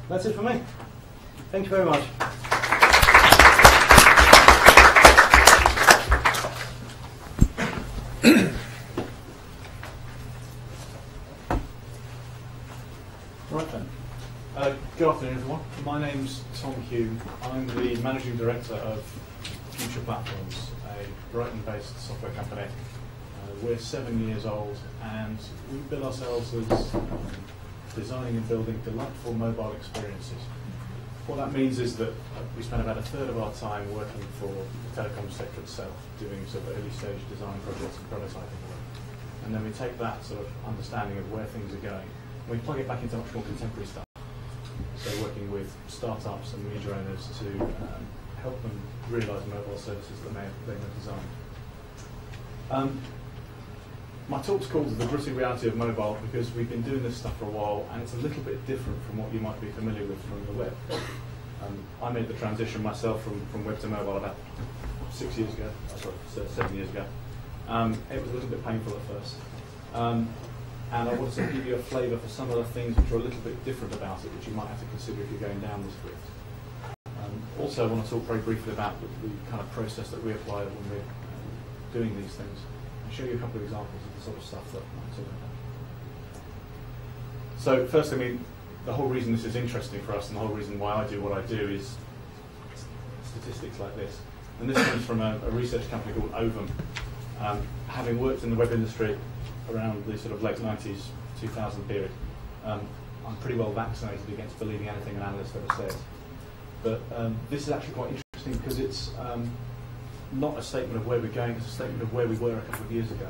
That's it for me. Thank you very much. Right then. Good afternoon, everyone. My name's Tom Hume. I'm the Managing Director of Future Platforms, a Brighton-based software company. We're 7 years old, and we bill ourselves as designing and building delightful mobile experiences. What that means is that we spend about a third of our time working for the telecom sector itself, doing sort of early stage design projects and prototyping work. And then we take that sort of understanding of where things are going, and we plug it back into much more contemporary stuff. So working with startups and media owners to help them realise mobile services that they have designed. My talk's called The Gritty Reality of Mobile because we've been doing this stuff for a while, and it's a little bit different from what you might be familiar with from the web. I made the transition myself from web to mobile about 7 years ago. It was a little bit painful at first. And I wanted to give you a flavour for some of the things which are a little bit different about it, which you might have to consider if you're going down this route. Also, I want to talk very briefly about the kind of process that we apply when we're doing these things, and show you a couple of examples of the sort of stuff that I'm talking about. So first, I mean, the whole reason this is interesting for us and the whole reason why I do what I do is statistics like this. And this comes from a research company called Hume. Having worked in the web industry around the sort of late 90s, 2000 period, I'm pretty well vaccinated against believing anything an analyst ever says. But this is actually quite interesting because it's not a statement of where we're going, it's a statement of where we were a couple of years ago.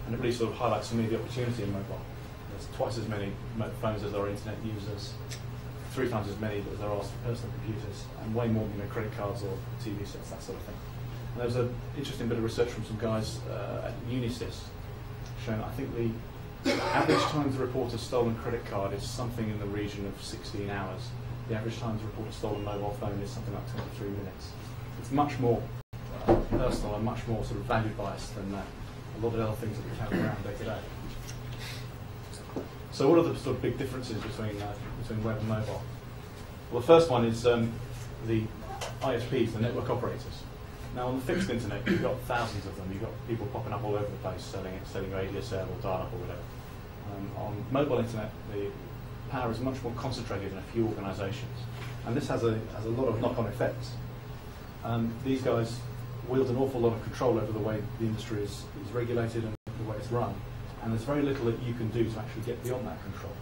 And it really sort of highlights for me the opportunity in mobile. There's twice as many phones as there are internet users, 3 times as many as there are personal computers, and way more credit cards or TV sets, that sort of thing. And there was an interesting bit of research from some guys at Unisys showing that I think the average time to report a stolen credit card is something in the region of 16 hours. The average time to report a stolen mobile phone is something like 23 minutes. It's much more personal and much more sort of value biased than a lot of other things that we have around day to day. So what are the sort of big differences between web and mobile? Well, the first one is the ISPs, the network operators. Now, on the fixed internet, you've got thousands of them. You've got people popping up all over the place selling you ADSL or dial-up or whatever. On mobile internet, the power is much more concentrated in a few organisations, and this has a lot of knock-on effects. These guys wield an awful lot of control over the way the industry is regulated and the way it's run, and there's very little that you can do to actually get beyond that control.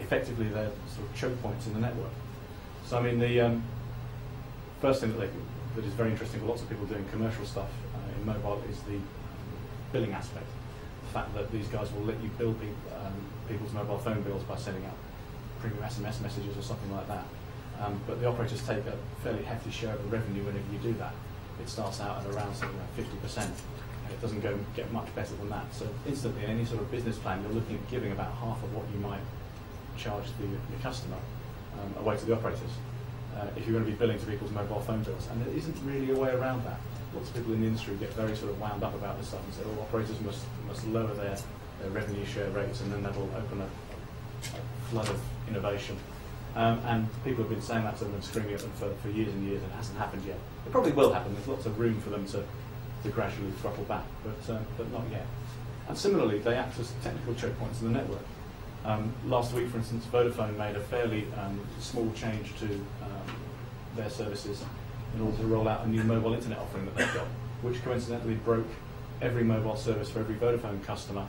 Effectively, they're sort of choke points in the network. So, I mean, the first thing that is very interesting for lots of people doing commercial stuff in mobile is the billing aspect. The fact that these guys will let you bill people's mobile phone bills by sending out premium SMS messages or something like that. But the operators take a fairly hefty share of the revenue whenever you do that. It starts out at around something like 50%, and it doesn't get much better than that. So instantly, in any sort of business plan, you're looking at giving about half of what you might charge the customer away to the operators. If you're going to be billing to people's mobile phone bills, and there isn't really a way around that. Lots of people in the industry get very sort of wound up about this stuff and say, oh, operators must lower their revenue share rates, and then that will open a flood of innovation. And people have been saying that to them and screaming at them for years and years, and it hasn't happened yet. It probably will happen. There's lots of room for them to gradually throttle back, but not yet. And similarly, they act as technical choke points in the network. Last week, for instance, Vodafone made a fairly small change to their services in order to roll out a new mobile internet offering that they've got, which coincidentally broke every mobile service for every Vodafone customer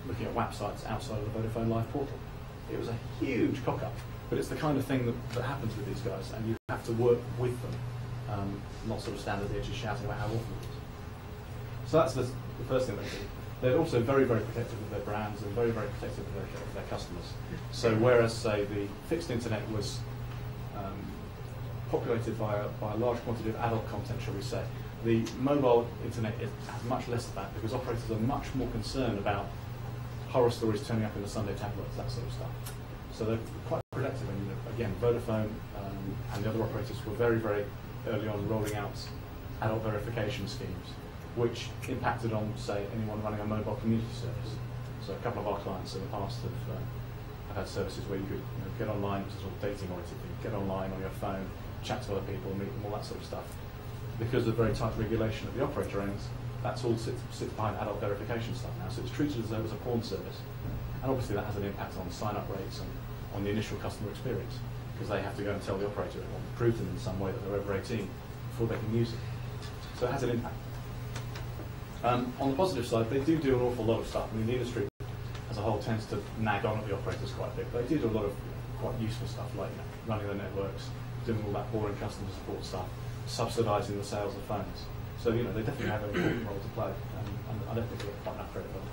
looking at websites outside of the Vodafone Live portal. It was a huge cock-up, but it's the kind of thing that happens with these guys, and you have to work with them, not sort of stand at the edges shouting about how awful it is. So that's the first thing they do. They're also very, very protective of their brands and very, very protective of their customers. So whereas, say, the fixed internet was populated by a large quantity of adult content, shall we say, the mobile internet has much less of that because operators are much more concerned about horror stories turning up in the Sunday tabloids, that sort of stuff. So they're quite protective. And again, Vodafone and the other operators were very, very early on rolling out adult verification schemes, which impacted on, say, anyone running a mobile community service. So a couple of our clients in the past I've had services where you could get online, which is sort of dating oriented, you get online on your phone, chat to other people, meet them, all that sort of stuff. Because of the very tight regulation that the operator owns, that's all sits behind adult verification stuff now, so it's treated as though it's a porn service. And obviously that has an impact on sign-up rates and on the initial customer experience, because they have to go and tell the operator or prove to them in some way that they're over 18 before they can use it. So it has an impact. On the positive side, they do an awful lot of stuff. I mean, the industry as a whole tends to nag on at the operators quite a bit, but they do a lot of quite useful stuff, like running the networks, doing all that boring customer support stuff, subsidising the sales of phones. So they definitely have an important role to play, and I don't think they get quite enough credit for it.